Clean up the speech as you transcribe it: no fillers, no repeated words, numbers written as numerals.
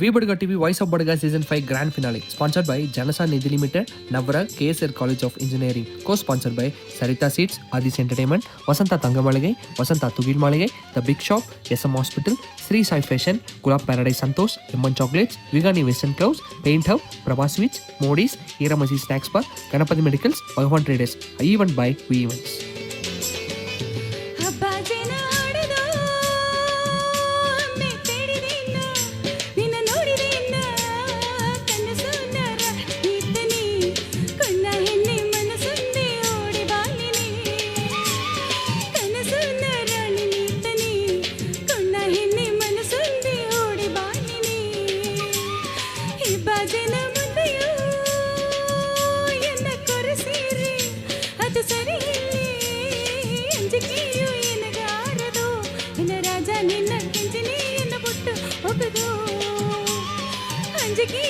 V Badaga TV voice of Badaga season 5 grand finale sponsored by Janasa Nidhi limited, ನವರ KSR college of engineering, co sponsored by Saritha seats, ಆದಿಸ್ entertainment, Vasantha Thangamaligai, Vasantha Thugil Maligai, the big shop, SM hospital, Shri Sai fashion, Gulab paradise Santosh, M1 chocolates, ವಿಗಾನಿ western clothes, paint house, Prabha sweets, ಮೋಡೀಸ್, ಈರಮಸಿ snacks bar, Ganapathi medicals, Bhagwan traders, event by V events. ರಾಜ ನಿನ್ನ ಕೆಂಚಿನಿ ಎನ್ನ ಬಿಟ್ಟು ಹೋಗದು ಅಂಜಿಕೆ